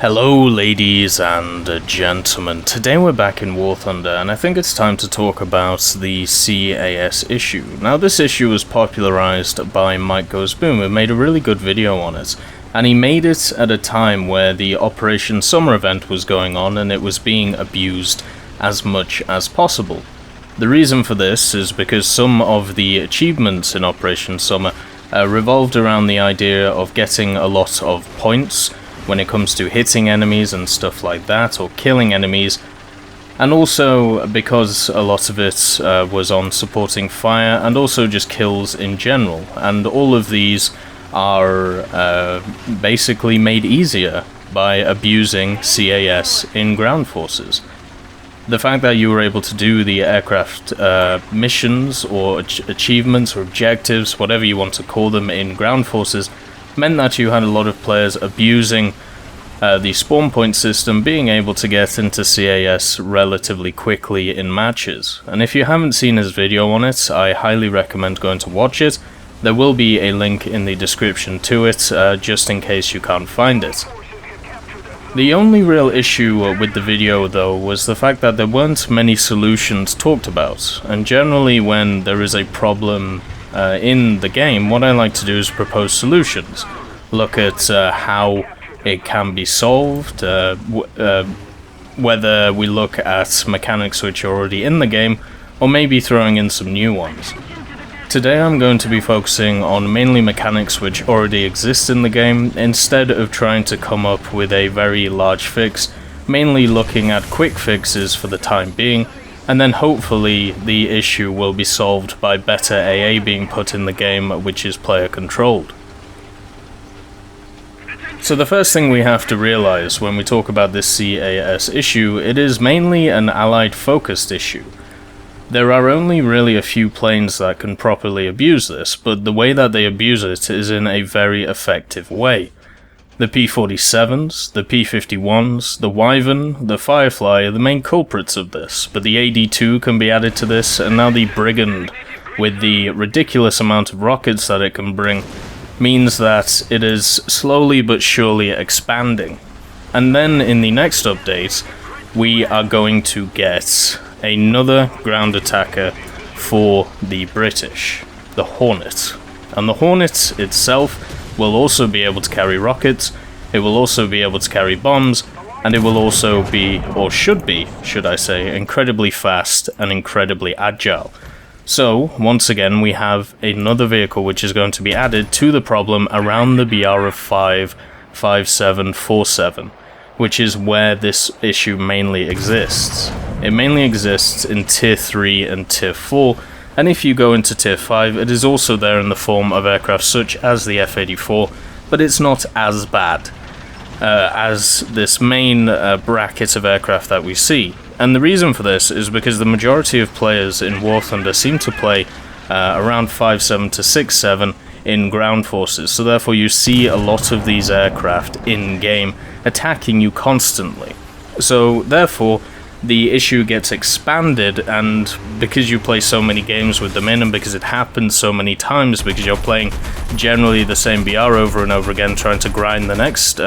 Hello ladies and gentlemen, today we're back in War Thunder and I think it's time to talk about the CAS issue. Now this issue was popularized by MikeGoesBoom, who made a really good video on it, and he made it at a time where the Operation Summer event was going on and it was being abused as much as possible. The reason for this is because some of the achievements in Operation Summer revolved around the idea of getting a lot of points when it comes to hitting enemies and stuff like that, or killing enemies, and also because a lot of it was on supporting fire and also just kills in general, and all of these are basically made easier by abusing CAS in ground forces. The fact that you were able to do the aircraft missions or achievements or objectives, whatever you want to call them, in ground forces meant that you had a lot of players abusing the spawn point system, being able to get into CAS relatively quickly in matches. And if you haven't seen his video on it, I highly recommend going to watch it. There will be a link in the description to it, just in case you can't find it. The only real issue with the video though was the fact that there weren't many solutions talked about, and generally when there is a problem in the game, what I like to do is propose solutions. Look at how it can be solved, whether we look at mechanics which are already in the game, or maybe throwing in some new ones. Today I'm going to be focusing on mainly mechanics which already exist in the game, instead of trying to come up with a very large fix, mainly looking at quick fixes for the time being, and then hopefully the issue will be solved by better AA being put in the game, which is player controlled. So the first thing we have to realize when we talk about this CAS issue, it is mainly an allied focused issue. There are only really a few planes that can properly abuse this, but the way that they abuse it is in a very effective way. The P-47s, the P-51s, the Wyvern, the Firefly are the main culprits of this, but the AD-2 can be added to this, and now the Brigand, with the ridiculous amount of rockets that it can bring, means that it is slowly but surely expanding. And then in the next update, we are going to get another ground attacker for the British, the Hornet. And the Hornet itself will also be able to carry rockets, it will also be able to carry bombs, and it will also be, or should be, should I say, incredibly fast and incredibly agile. So, once again, we have another vehicle which is going to be added to the problem around the BR of 55747, which is where this issue mainly exists. It mainly exists in Tier 3 and Tier 4, and if you go into Tier 5, it is also there in the form of aircraft such as the F-84, but it's not as bad as this main bracket of aircraft that we see. And the reason for this is because the majority of players in War Thunder seem to play around 5.7 to 6.7 in ground forces, so therefore you see a lot of these aircraft in-game attacking you constantly. So therefore, the issue gets expanded, and because you play so many games with them in, and because it happens so many times, because you're playing generally the same BR over and over again, trying to grind the next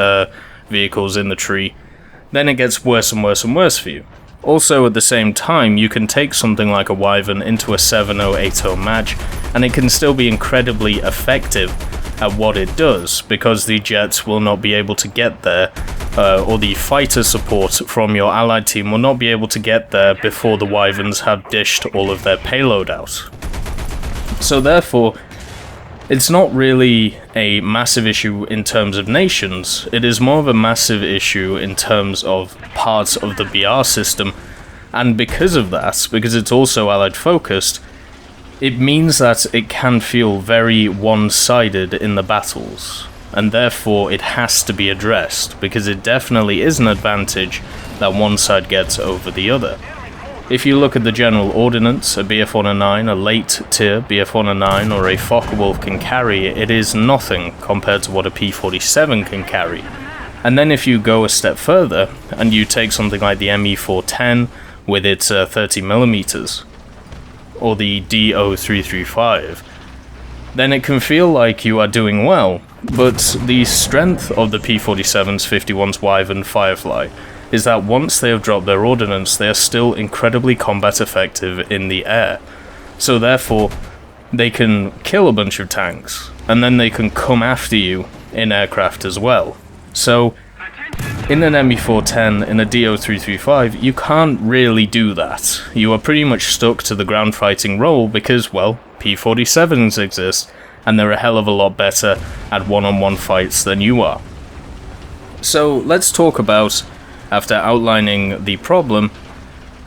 vehicles in the tree, then it gets worse and worse and worse for you. Also, at the same time, you can take something like a Wyvern into a 7.0/8.0 match, and it can still be incredibly effective at what it does, because the jets will not be able to get there, or the fighter support from your allied team will not be able to get there before the Wyverns have dished all of their payload out. So therefore, it's not really a massive issue in terms of nations, it is more of a massive issue in terms of parts of the BR system, and because of that, because it's also allied focused, it means that it can feel very one-sided in the battles, and therefore it has to be addressed, because it definitely is an advantage that one side gets over the other. If you look at the general ordnance, a BF-109, a late tier BF-109 or a Focke-Wulf can carry, it is nothing compared to what a P-47 can carry. And then if you go a step further, and you take something like the ME-410 with its 30mm, or the DO-335, then it can feel like you are doing well, But the strength of the P-47s, 51s, Wyvern, Firefly is that once they have dropped their ordnance, they are still incredibly combat effective in the air. So therefore, they can kill a bunch of tanks, and then they can come after you in aircraft as well. So, in an ME410, in a DO335, you can't really do that. You are pretty much stuck to the ground fighting role because, well, P-47s exist, and they're a hell of a lot better at one-on-one fights than you are. So, let's talk about, after outlining the problem,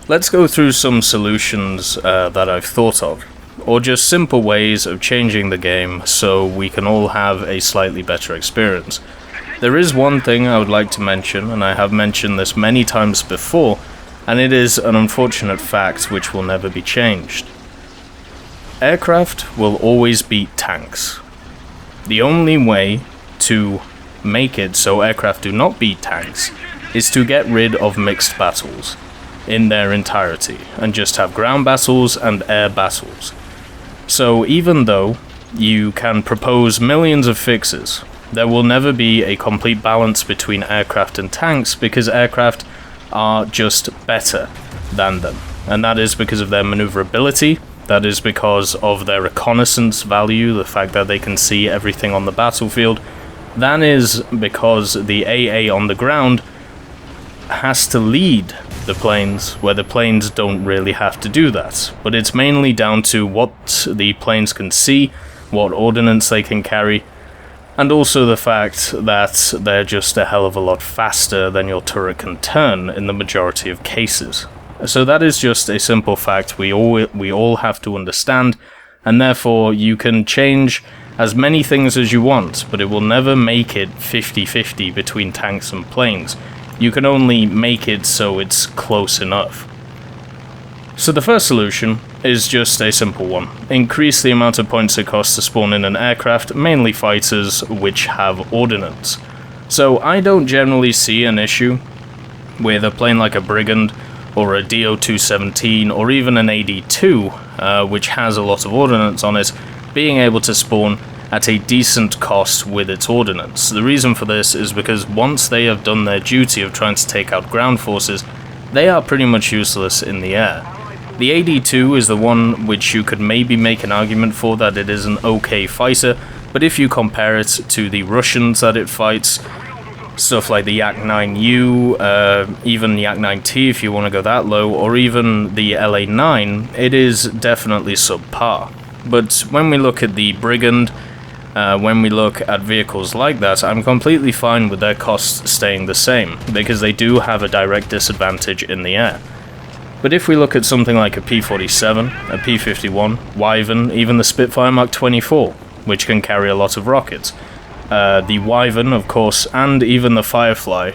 let's go through some solutions that I've thought of, or just simple ways of changing the game so we can all have a slightly better experience. There is one thing I would like to mention, and I have mentioned this many times before, and it is an unfortunate fact which will never be changed. Aircraft will always beat tanks. The only way to make it so aircraft do not beat tanks is to get rid of mixed battles in their entirety, and just have ground battles and air battles. So even though you can propose millions of fixes, there will never be a complete balance between aircraft and tanks because aircraft are just better than them. And that is because of their maneuverability, that is because of their reconnaissance value, the fact that they can see everything on the battlefield. That is because the AA on the ground has to lead the planes, where the planes don't really have to do that. But it's mainly down to what the planes can see, what ordnance they can carry, and also the fact that they're just a hell of a lot faster than your turret can turn in the majority of cases. So that is just a simple fact we all have to understand, and therefore you can change as many things as you want, but it will never make it 50-50 between tanks and planes. You can only make it so it's close enough. So the first solution is just a simple one. Increase the amount of points it costs to spawn in an aircraft, mainly fighters which have ordnance. So I don't generally see an issue with a plane like a Brigand or a DO217 or even an AD2, which has a lot of ordnance on it, being able to spawn at a decent cost with its ordnance. The reason for this is because once they have done their duty of trying to take out ground forces, they are pretty much useless in the air. The AD2 is the one which you could maybe make an argument for that it is an okay fighter, but if you compare it to the Russians that it fights, stuff like the Yak-9U, even the Yak-9T if you want to go that low, or even the LA-9, it is definitely subpar. But when we look at the Brigand, when we look at vehicles like that, I'm completely fine with their costs staying the same, because they do have a direct disadvantage in the air. But if we look at something like a P-47, a P-51, Wyvern, even the Spitfire Mark 24, which can carry a lot of rockets, the Wyvern, of course, and even the Firefly,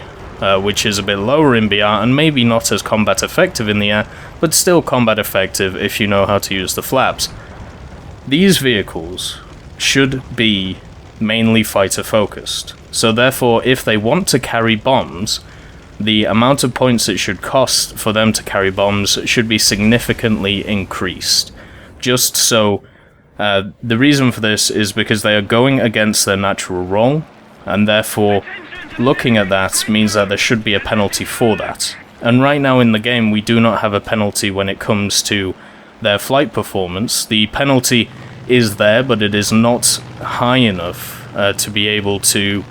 which is a bit lower in BR and maybe not as combat effective in the air, but still combat effective if you know how to use the flaps. These vehicles should be mainly fighter focused, so therefore if they want to carry bombs, the amount of points it should cost for them to carry bombs should be significantly increased. Just so, the reason for this is because they are going against their natural role, and therefore looking at that means that there should be a penalty for that. And right now in the game we do not have a penalty when it comes to their flight performance. The penalty is there, but it is not high enough to be able to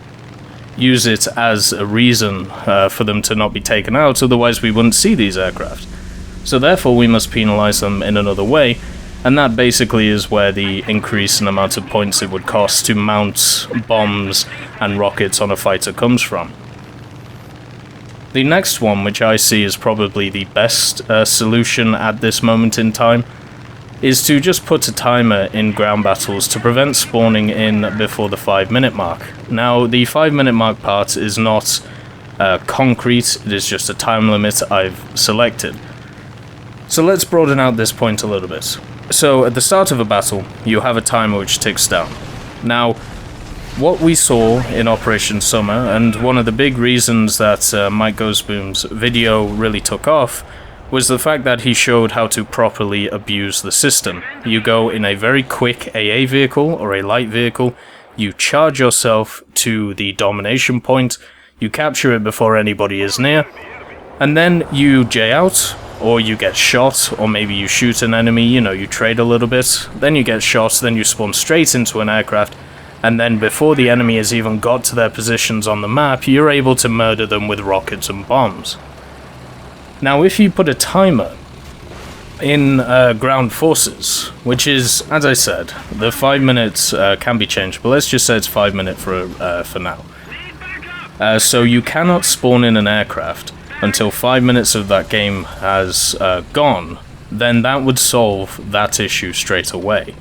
use it as a reason for them to not be taken out, otherwise we wouldn't see these aircraft. So therefore we must penalize them in another way, and that basically is where the increase in amount of points it would cost to mount bombs and rockets on a fighter comes from. The next one, which I see is probably the best solution at this moment in time, is to just put a timer in ground battles to prevent spawning in before the 5-minute mark. Now, the 5-minute mark part is not concrete, it is just a time limit I've selected. So let's broaden out this point a little bit. So at the start of a battle, you have a timer which ticks down. Now, what we saw in Operation Summer, and one of the big reasons that MikeGoesBoom's video really took off, was the fact that he showed how to properly abuse the system. You go in a very quick AA vehicle or a light vehicle, you charge yourself to the domination point, you capture it before anybody is near, and then you J out, or you get shot, or maybe you shoot an enemy, you know, you trade a little bit, then you get shot, then you spawn straight into an aircraft, and then before the enemy has even got to their positions on the map, you're able to murder them with rockets and bombs. Now, if you put a timer in ground forces, which is, as I said, the 5 minutes can be changed, but let's just say it's 5 minutes for now. So you cannot spawn in an aircraft until 5 minutes of that game has gone, then that would solve that issue straight away.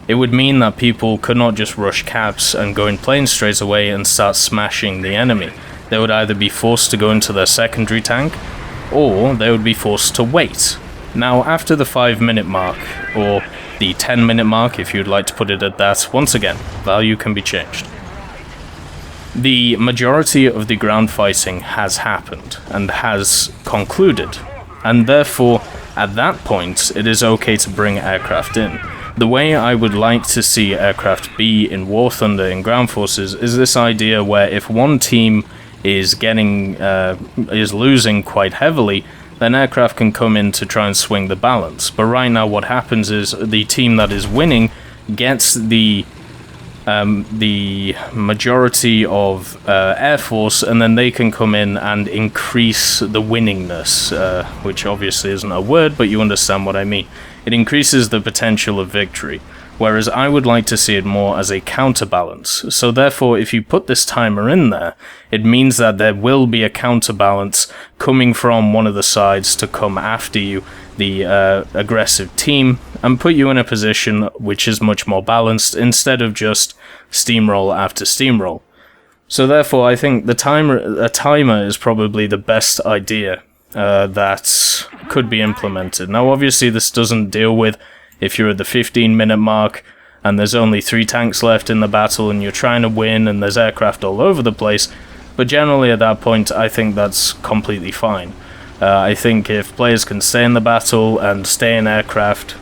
It would mean that people could not just rush caps and go in planes straight away and start smashing the enemy. They would either be forced to go into their secondary tank, or they would be forced to wait. Now, after the 5 minute mark, or the 10 minute mark if you'd like to put it at that, once again, value can be changed. The majority of the ground fighting has happened and has concluded, and therefore, at that point, it is okay to bring aircraft in. The way I would like to see aircraft be in War Thunder in ground forces is this idea where if one team is losing quite heavily, then aircraft can come in to try and swing the balance. But right now what happens is the team that is winning gets the majority of Air Force, and then they can come in and increase the winningness, which obviously isn't a word, but you understand what I mean. It increases the potential of victory, whereas I would like to see it more as a counterbalance. So therefore, if you put this timer in there, it means that there will be a counterbalance coming from one of the sides to come after you, the aggressive team, and put you in a position which is much more balanced instead of just steamroll after steamroll. So therefore, I think a timer is probably the best idea that could be implemented. Now, obviously, this doesn't deal with if you're at the 15-minute mark and there's only 3 tanks left in the battle and you're trying to win and there's aircraft all over the place, but generally at that point, I think that's completely fine. I think if players can stay in the battle and stay in aircraft,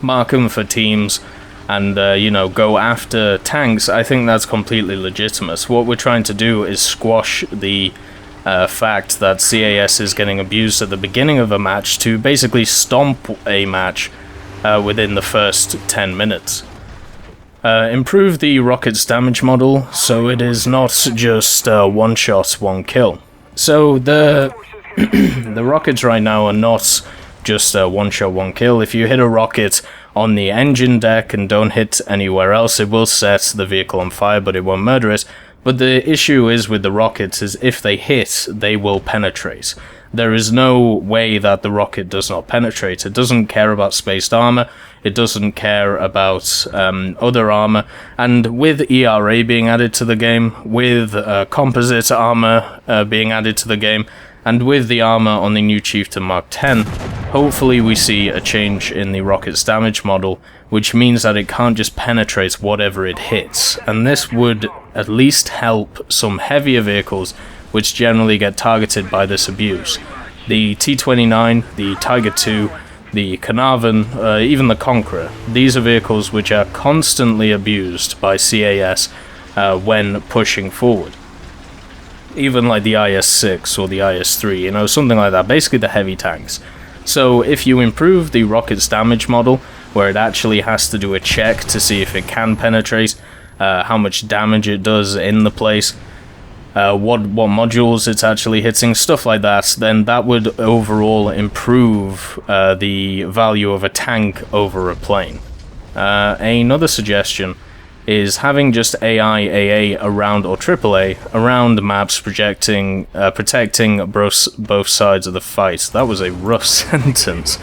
mark them for teams, and go after tanks, I think that's completely legitimate. What we're trying to do is squash the fact that CAS is getting abused at the beginning of a match to basically stomp a match within the first 10 minutes. Improve the rocket's damage model so it is not just one shot, one kill. So the rockets right now are not just one shot, one kill. If you hit a rocket on the engine deck and don't hit anywhere else, it will set the vehicle on fire, but it won't murder it. But the issue is with the rockets is if they hit, they will penetrate. There is no way that the rocket does not penetrate. It doesn't care about spaced armor. It doesn't care about other armor. And with ERA being added to the game, with composite armor being added to the game, and with the armor on the new Chieftain Mark 10, hopefully we see a change in the rocket's damage model, which means that it can't just penetrate whatever it hits, and this would at least help some heavier vehicles which generally get targeted by this abuse. The T-29, the Tiger II, the Carnarvon, even the Conqueror, these are vehicles which are constantly abused by CAS when pushing forward. Even like the IS-6 or the IS-3, something like that, basically the heavy tanks. So if you improve the rocket's damage model, where it actually has to do a check to see if it can penetrate, how much damage it does in the place, what modules it's actually hitting, stuff like that, then that would overall improve the value of a tank over a plane. Another suggestion is having just AI, AA around, or AAA around maps protecting both sides of the fight. That was a rough sentence.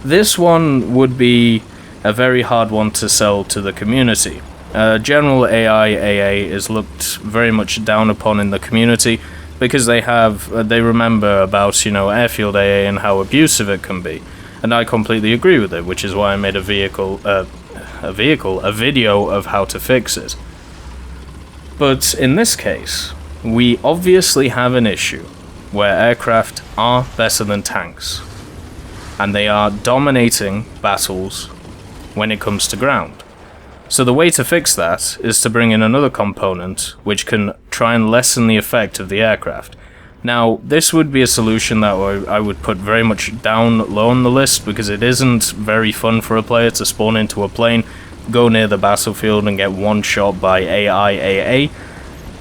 This one would be a very hard one to sell to the community. General AI, AA is looked very much down upon in the community because they remember about, airfield AA and how abusive it can be. And I completely agree with it, which is why I made a video of how to fix it. But in this case, we obviously have an issue where aircraft are better than tanks, and they are dominating battles when it comes to ground. So the way to fix that is to bring in another component which can try and lessen the effect of the aircraft. Now, this would be a solution that I would put very much down low on the list, because it isn't very fun for a player to spawn into a plane, go near the battlefield and get one shot by AIAA.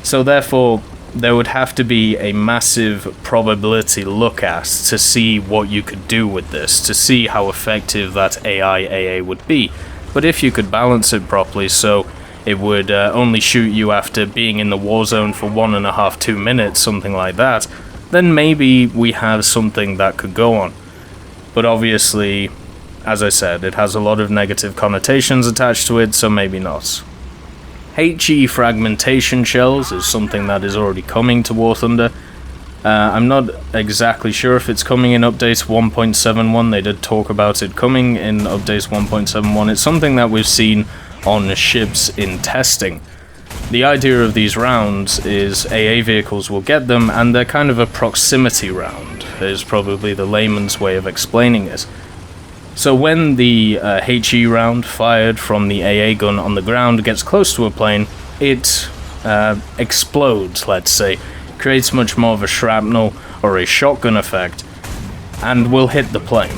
So therefore, there would have to be a massive probability look at to see what you could do with this, to see how effective that AIAA would be. But if you could balance it properly, so it would only shoot you after being in the war zone for 1.5 to 2 minutes, something like that, then maybe we have something that could go on. But obviously, as I said, it has a lot of negative connotations attached to it, so maybe not. HE Fragmentation Shells is something that is already coming to War Thunder. I'm not exactly sure if it's coming in update 1.71. They did talk about it coming in update 1.71. It's something that we've seen on ships in testing. The idea of these rounds is AA vehicles will get them, and they're kind of a proximity round, is probably the layman's way of explaining it. So when the HE round fired from the AA gun on the ground gets close to a plane, it explodes, let's say, creates much more of a shrapnel or a shotgun effect, and will hit the plane.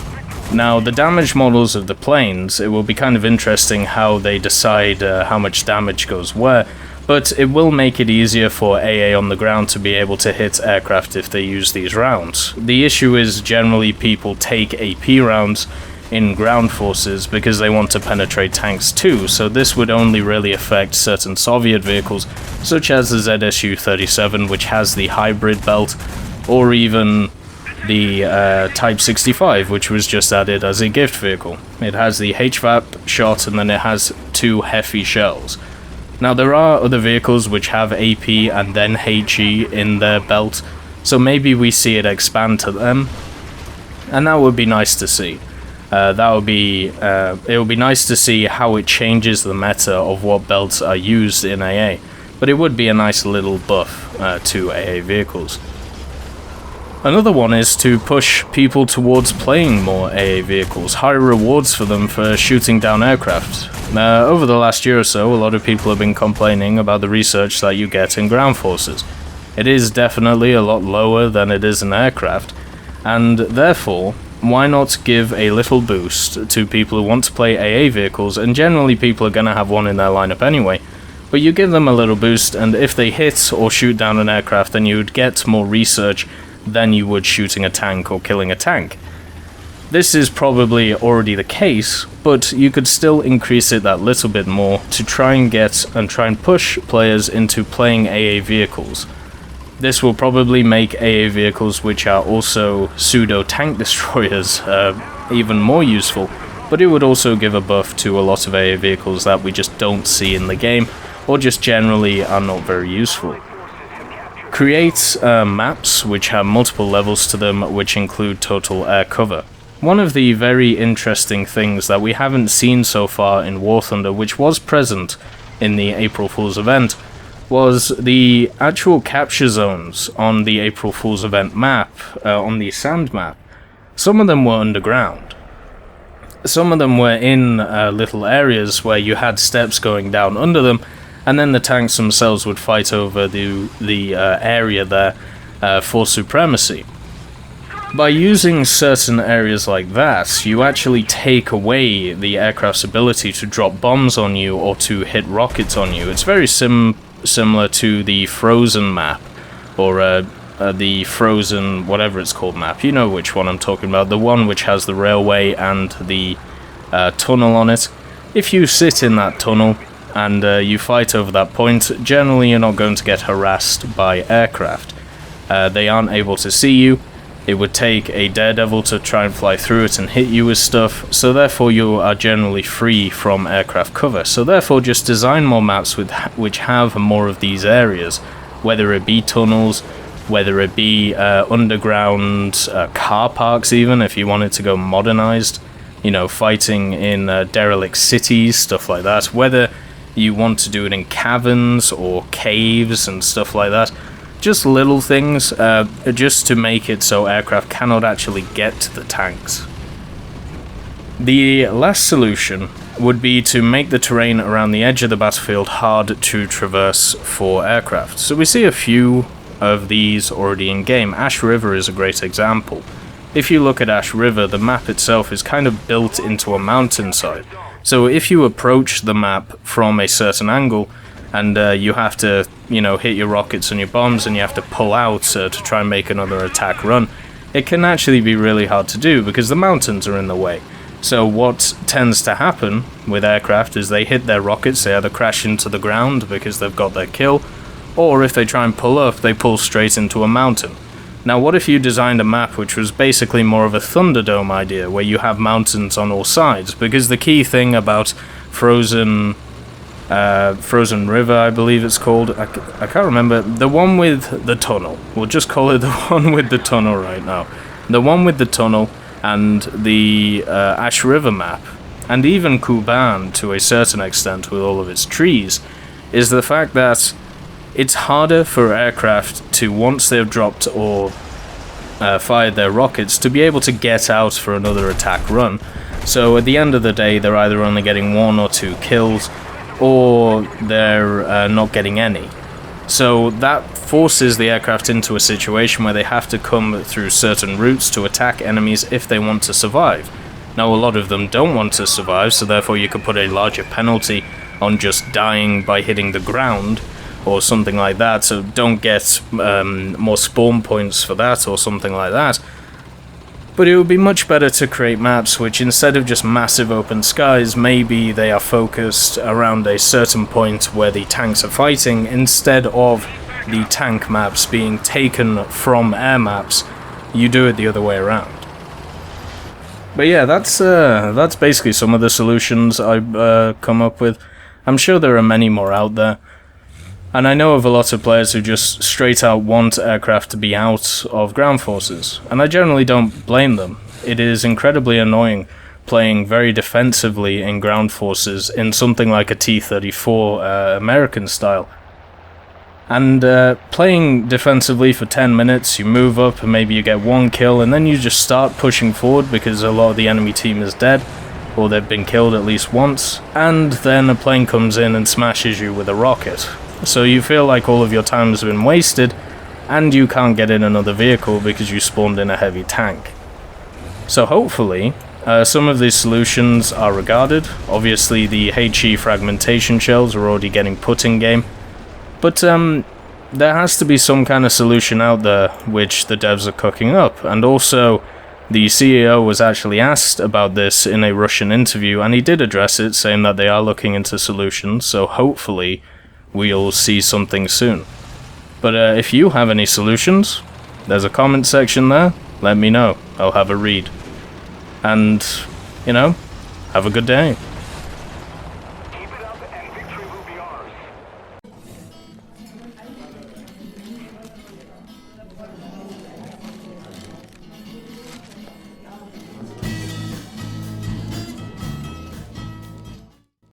Now, the damage models of the planes, it will be kind of interesting how they decide how much damage goes where, but it will make it easier for AA on the ground to be able to hit aircraft if they use these rounds. The issue is generally people take AP rounds in ground forces because they want to penetrate tanks too, so this would only really affect certain Soviet vehicles, such as the ZSU-37, which has the hybrid belt, or even the Type 65, which was just added as a gift vehicle. It has the HVAP shot, and then it has 2 Heffy shells. Now, there are other vehicles which have AP and then HE in their belt, so maybe we see it expand to them, and that would be nice to see. It would be nice to see how it changes the meta of what belts are used in AA, but it would be a nice little buff to AA vehicles. Another one is to push people towards playing more AA vehicles, higher rewards for them for shooting down aircraft. Over the last year or so, a lot of people have been complaining about the research that you get in ground forces. It is definitely a lot lower than it is in aircraft, and therefore, why not give a little boost to people who want to play AA vehicles, and generally people are going to have one in their lineup anyway, but you give them a little boost, and if they hit or shoot down an aircraft, then you would get more research than you would shooting a tank or killing a tank. This is probably already the case, but you could still increase it that little bit more to try and push players into playing AA vehicles. This will probably make AA vehicles, which are also pseudo-tank destroyers, even more useful, but it would also give a buff to a lot of AA vehicles that we just don't see in the game, or just generally are not very useful. Create maps which have multiple levels to them, which include total air cover. One of the very interesting things that we haven't seen so far in War Thunder, which was present in the April Fool's event, was the actual capture zones on the April Fool's event map, on the sand map. Some of them were underground. Some of them were in little areas where you had steps going down under them, and then the tanks themselves would fight over the area there for supremacy. By using certain areas like that, you actually take away the aircraft's ability to drop bombs on you or to hit rockets on you. It's very similar to the Frozen map, or the Frozen whatever it's called map. You know which one I'm talking about, the one which has the railway and the tunnel on it. If you sit in that tunnel and you fight over that point, generally you're not going to get harassed by aircraft. They aren't able to see you. It would take a daredevil to try and fly through it and hit you with stuff, so therefore you are generally free from aircraft cover. So therefore just design more maps which have more of these areas, whether it be tunnels, whether it be underground car parks even, if you wanted to go modernized, you know, fighting in derelict cities, stuff like that, whether you want to do it in caverns or caves and stuff like that. Just little things, just to make it so aircraft cannot actually get to the tanks. The last solution would be to make the terrain around the edge of the battlefield hard to traverse for aircraft. So we see a few of these already in game. Ash River is a great example. If you look at Ash River, the map itself is kind of built into a mountainside. So if you approach the map from a certain angle, and you have to, hit your rockets and your bombs, and you have to pull out to try and make another attack run, it can actually be really hard to do because the mountains are in the way. So what tends to happen with aircraft is they hit their rockets, they either crash into the ground because they've got their kill, or if they try and pull up, they pull straight into a mountain. Now what if you designed a map which was basically more of a Thunderdome idea, where you have mountains on all sides? Because the key thing about Frozen River, I believe it's called, I can't remember, the one with the tunnel, we'll just call it the one with the tunnel right now. The one with the tunnel and the Ash River map, and even Kuban to a certain extent with all of its trees, is the fact that it's harder for aircraft to, once they've dropped or fired their rockets, to be able to get out for another attack run. So at the end of the day, they're either only getting 1 or 2 kills, or they're not getting any. So that forces the aircraft into a situation where they have to come through certain routes to attack enemies if they want to survive. Now a lot of them don't want to survive, so therefore you could put a larger penalty on just dying by hitting the ground, or something like that, so don't get more spawn points for that, or something like that. But it would be much better to create maps which, instead of just massive open skies, maybe they are focused around a certain point where the tanks are fighting, instead of the tank maps being taken from air maps. You do it the other way around. But yeah, that's basically some of the solutions I've come up with. I'm sure there are many more out there. And I know of a lot of players who just straight out want aircraft to be out of ground forces, and I generally don't blame them. It is incredibly annoying playing very defensively in ground forces in something like a T-34 American style. And playing defensively for 10 minutes, you move up and maybe you get 1 kill, and then you just start pushing forward because a lot of the enemy team is dead, or they've been killed at least once, and then a plane comes in and smashes you with a rocket. So you feel like all of your time has been wasted, and you can't get in another vehicle because you spawned in a heavy tank. So hopefully, some of these solutions are regarded. Obviously the HE fragmentation shells are already getting put in game, but there has to be some kind of solution out there which the devs are cooking up. And also, the CEO was actually asked about this in a Russian interview, and he did address it, saying that they are looking into solutions, so hopefully we'll see something soon. But if you have any solutions, there's a comment section there, let me know, I'll have a read. And, have a good day.